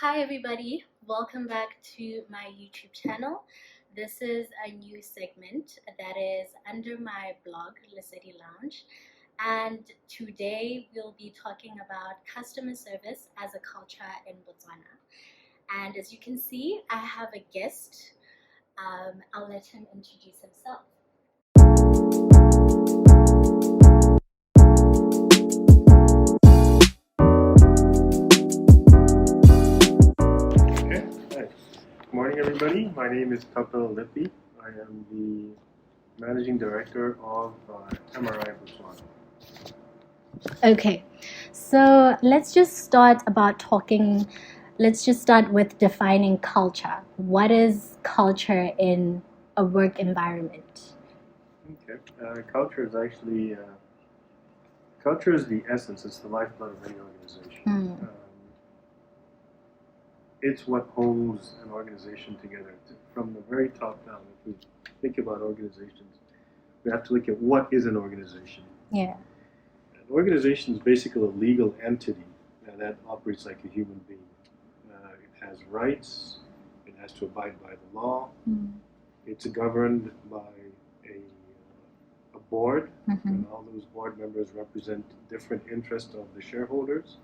Hi everybody, welcome back to my YouTube channel. This is a new segment that is under my blog, La City Lounge, and today we'll be talking about customer service as a culture in Botswana. And as you can see, I have a guest. I'll let him introduce himself. Okay, hi. Good morning, everybody. My name is Kapil Lippi. I am the Managing Director of MRI Botswana. Okay, so let's just start with defining culture. What is culture in a work environment? Okay, culture is the essence. It's the lifeblood of any organization. It's what holds an organization together from the very top down. If we think about organizations, we have to look at what is an organization. Yeah. An organization is basically a legal entity that operates like a human being. It has rights. It has to abide by the law. It's governed by a board, and all those board members represent different interests of the shareholders.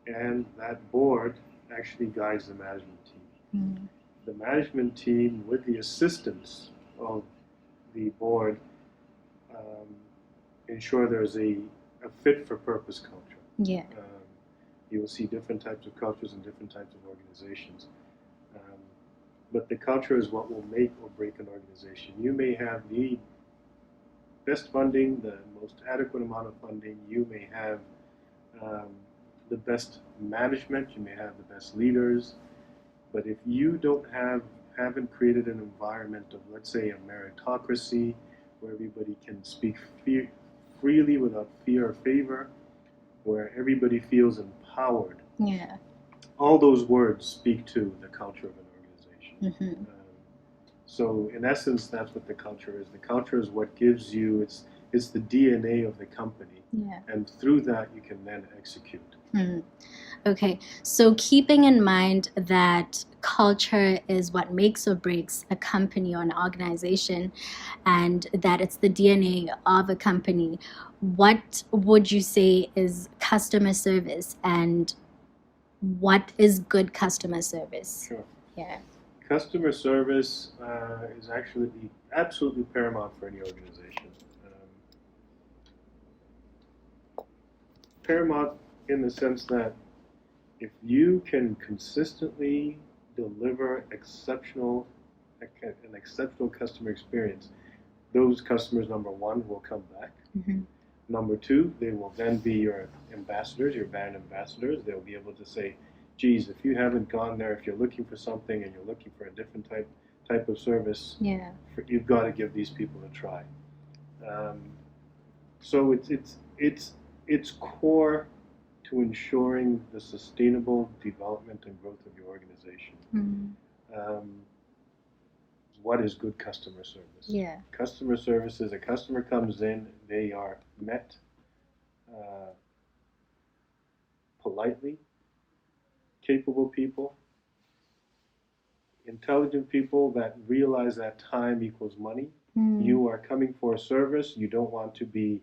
And that board actually guides the management team. The management team, with the assistance of the board, ensure there's a fit for purpose culture. Yeah. You will see different types of cultures in different types of organizations. But the culture is what will make or break an organization. You may have the best funding, the most adequate amount of funding. You may have the best management. You may have the best leaders. But if you haven't created an environment of, let's say, a meritocracy, where everybody can speak freely without fear or favor, where everybody feels empowered. Yeah. All those words speak to the culture of an organization. So in essence, that's what the culture is. The culture is what gives you, it's the DNA of the company. Yeah. And through that, you can then execute. Okay, so keeping in mind that culture is what makes or breaks a company or an organization, and that it's the DNA of a company, what would you say is customer service, and what is good customer service? Sure. Yeah. Customer service is actually absolutely paramount for any organization. Paramount in the sense that if you can consistently deliver an exceptional customer experience, those customers, number one, will come back. Number two, they will then be your ambassadors, your brand ambassadors. They'll be able to say, geez, if you haven't gone there, if you're looking for something and you're looking for a different type of service, you've got to give these people a try. So it's core to ensuring the sustainable development and growth of your organization. What is good customer service? Yeah. Customer service is a customer comes in, they are met politely, capable people, intelligent people that realize that time equals money. You are coming for a service. You don't want to be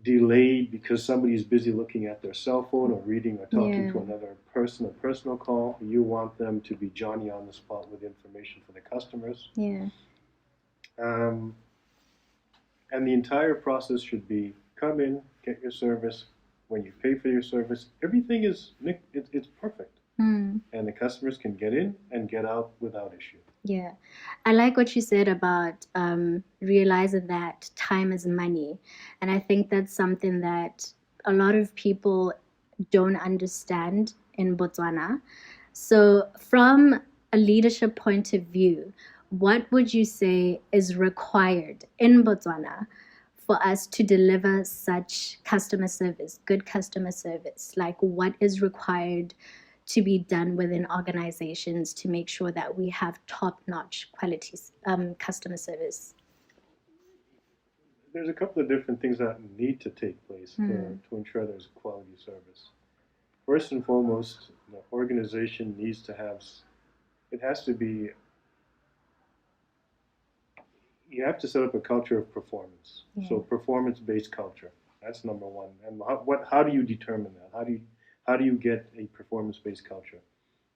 delayed because somebody is busy looking at their cell phone or reading or talking to another person, a personal call. You want them to be Johnny on the spot with information for the customers. Yeah. And the entire process should be come in, get your service. When you pay for your service, everything is it's perfect. And the customers can get in and get out without issue. Yeah, I like what you said about realizing that time is money. And I think that's something that a lot of people don't understand in Botswana. So, from a leadership point of view, what would you say is required in Botswana for us to deliver such customer service, good customer service? Like, what is required to be done within organizations to make sure that we have top-notch quality customer service? There's a couple of different things that need to take place to ensure there's quality service. first and foremost, the organization needs to have, it has to be, you have to set up a culture of performance. Yeah. So performance-based culture. That's number one. And how do you determine that? How do you get a performance-based culture?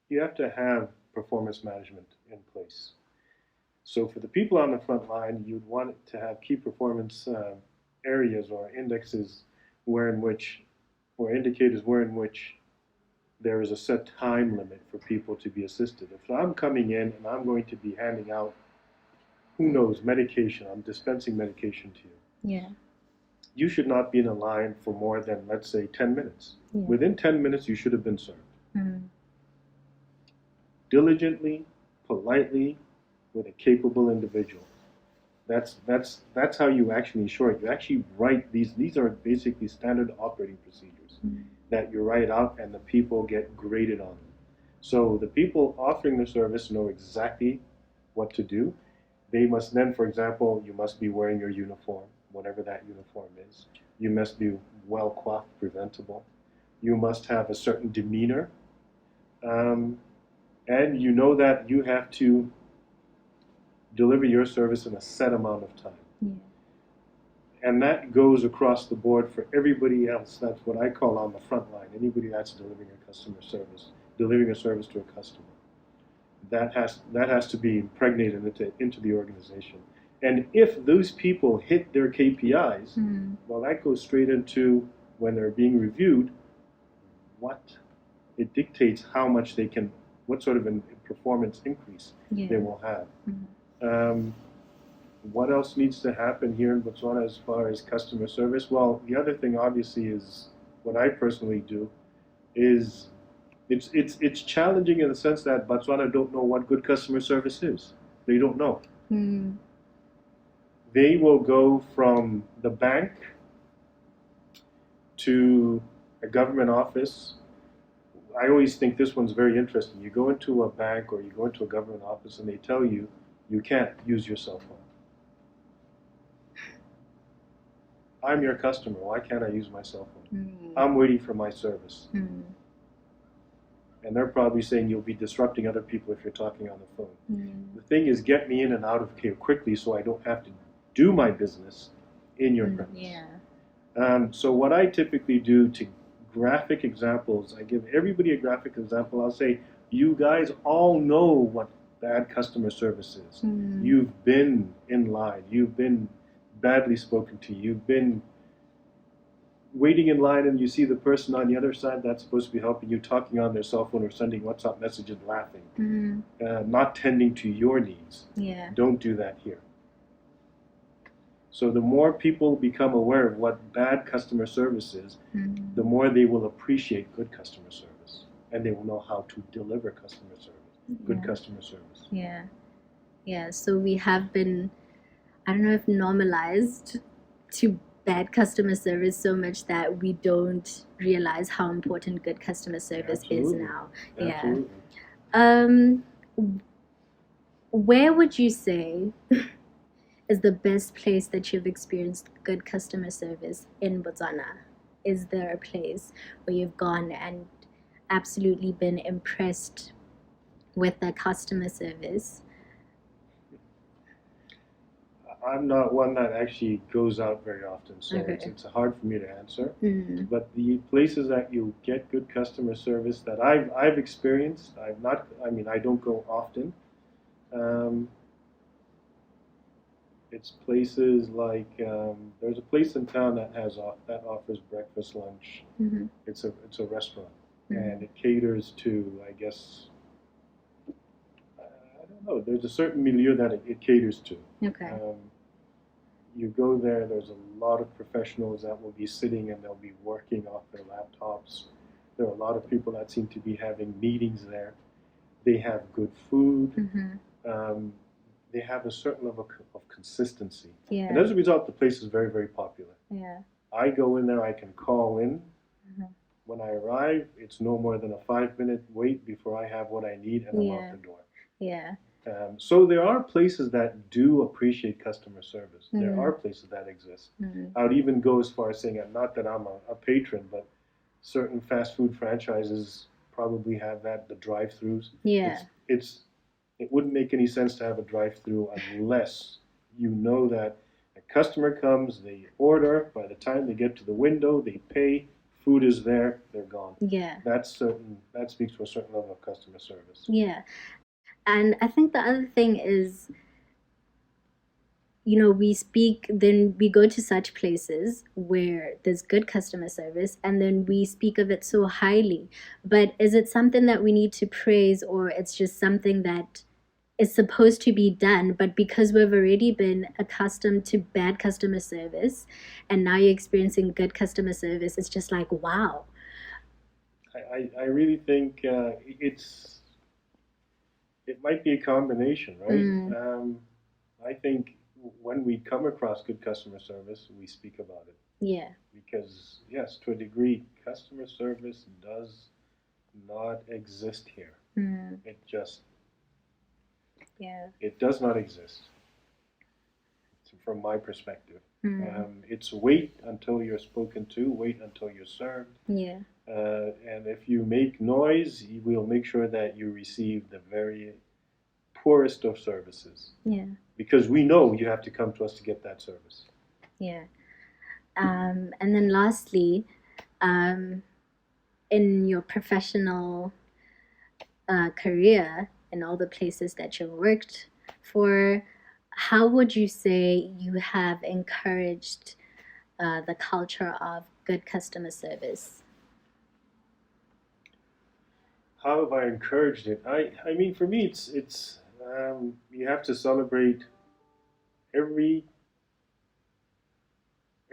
You have to have performance management in place. So for the people on the front line, you'd want to have key performance areas or indexes where in which, or indicators where in which there is a set time limit for people to be assisted. If I'm coming in and I'm going to be handing out, who knows, medication, I'm dispensing medication to you. Yeah. You should not be in a line for more than, let's say, 10 minutes. Yeah. Within 10 minutes, you should have been served. Mm. Diligently, politely, with a capable individual. That's how you actually ensure it. You actually write these are basically standard operating procedures that you write out and the people get graded on them. So the people offering the service know exactly what to do. They must then, for example, you must be wearing your uniform, whatever that uniform is. You must be well coiffed, presentable. You must have a certain demeanor. Um, and you know that you have to deliver your service in a set amount of time. Yeah. And that goes across the board for everybody else. That's what I call on the front line. Anybody that's delivering a customer service, delivering a service to a customer. That has to be impregnated into the organization. And if those people hit their KPIs, well, that goes straight into when they're being reviewed, what it dictates how much they can, what sort of a performance increase they will have. What else needs to happen here in Botswana as far as customer service? Well, the other thing obviously is what I personally do is it's challenging in the sense that Botswana don't know what good customer service is. They don't know. They will go from the bank to a government office. I always think this one's very interesting. You go into a bank or you go into a government office and they tell you you can't use your cell phone. I'm your customer. Why can't I use my cell phone? I'm waiting for my service. And they're probably saying you'll be disrupting other people if you're talking on the phone. The thing is, get me in and out of here quickly so I don't have to do my business in your premise. So what I typically do to graphic examples, I give everybody a graphic example. I'll say, you guys all know what bad customer service is. You've been in line. You've been badly spoken to. You've been waiting in line and you see the person on the other side that's supposed to be helping you talking on their cell phone or sending WhatsApp messages laughing, not tending to your needs. Don't do that here. So the more people become aware of what bad customer service is, the more they will appreciate good customer service and they will know how to deliver customer service, good customer service. Yeah, so we have been, I don't know if normalized to bad customer service so much that we don't realize how important good customer service is now. Absolutely. Where would you say is the best place that you've experienced good customer service in Botswana? Is there a place where you've gone and absolutely been impressed with the customer service? I'm not one that actually goes out very often, so it's hard for me to answer. But the places that you get good customer service that I've experienced, I don't go often. It's places like there's a place in town that offers breakfast, lunch. It's a restaurant, and it caters to, I guess, I don't know. There's a certain milieu that it caters to. You go there, there's a lot of professionals that will be sitting and they'll be working off their laptops. There are a lot of people that seem to be having meetings there. They have good food. They have a certain level of consistency. And as a result, the place is very, very popular. I go in there, I can call in. When I arrive, it's no more than a 5-minute wait before I have what I need and I'm out the door. So there are places that do appreciate customer service. There are places that exist. I would even go as far as saying, not that I'm a patron, but certain fast food franchises probably have that, the drive-throughs. Yeah. It's it wouldn't make any sense to have a drive-through unless you know that a customer comes, they order, by the time they get to the window, they pay, food is there, they're gone. Yeah. That speaks to a certain level of customer service. Yeah. And I think the other thing is, then we go to such places where there's good customer service and then we speak of it so highly. But is it something that we need to praise, or it's just something that is supposed to be done, but because we've already been accustomed to bad customer service and now you're experiencing good customer service, it's just like, wow. I really think it might be a combination, right? I think when we come across good customer service, we speak about it. Yeah. Because, yes, to a degree, customer service does not exist here. It just, Yeah. it does not exist from my perspective. It's wait until you're spoken to, wait until you're served. Yeah. And if you make noise, we'll make sure that you receive the very poorest of services. Yeah. Because we know you have to come to us to get that service. Yeah. And then lastly, in your professional career and all the places that you've worked for, how would you say you have encouraged the culture of good customer service? How have I encouraged it? I mean, for me, it's you have to celebrate every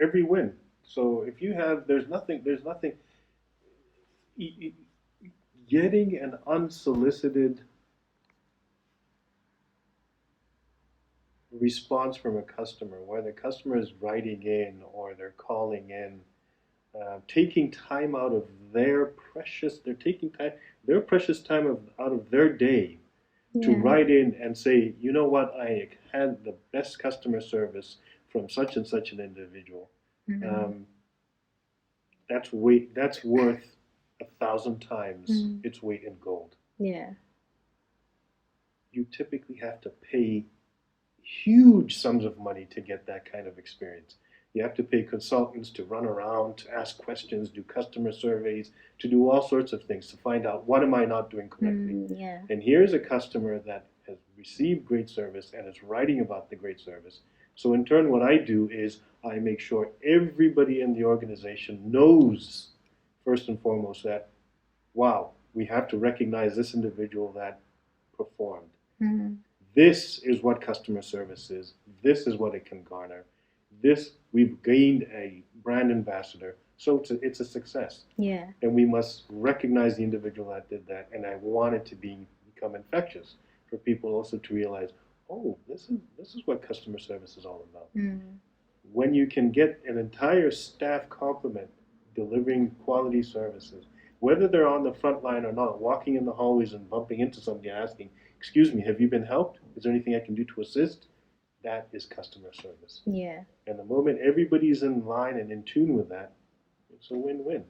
win. So if you have, there's nothing. Getting an unsolicited response from a customer, whether the customer is writing in or they're calling in, taking time out of they're taking time, their precious time out of their day to write in and say, you know what, I had the best customer service from such and such an individual. That's worth 1,000 times its weight in gold. Yeah. You typically have to pay huge sums of money to get that kind of experience. You have to pay consultants to run around, to ask questions, do customer surveys, to do all sorts of things to find out what am I not doing correctly. Yeah. And here's a customer that has received great service and is writing about the great service. So in turn, what I do is I make sure everybody in the organization knows, first and foremost, that, wow, we have to recognize this individual that performed. This is what customer service is. This is what it can garner. We've gained a brand ambassador, so it's a success. Yeah. And we must recognize the individual that did that. And I want it to become infectious for people also to realize, oh, this is what customer service is all about. When you can get an entire staff complement delivering quality services, whether they're on the front line or not, walking in the hallways and bumping into somebody and asking, excuse me, have you been helped? Is there anything I can do to assist? That is customer service. Yeah. And the moment everybody's in line and in tune with that, it's a win-win.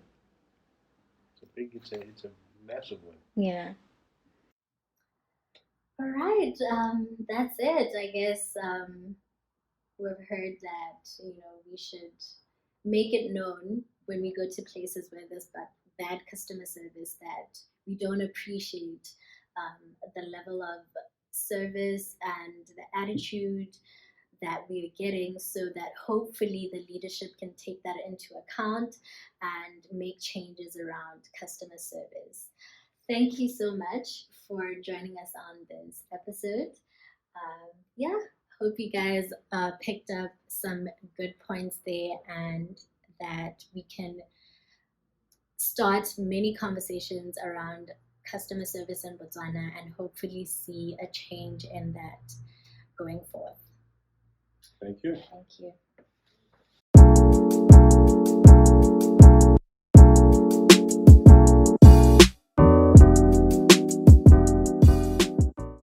It's a massive win. Yeah. All right. That's it. I guess we've heard that we should make it known when we go to places where there's bad customer service that we don't appreciate the level of service and the attitude that we are getting, so that hopefully the leadership can take that into account and make changes around customer service. Thank you so much for joining us on this episode. Yeah, hope you guys picked up some good points there, and that we can start many conversations around customer service in Botswana and hopefully see a change in that going forth. Thank you. Thank you.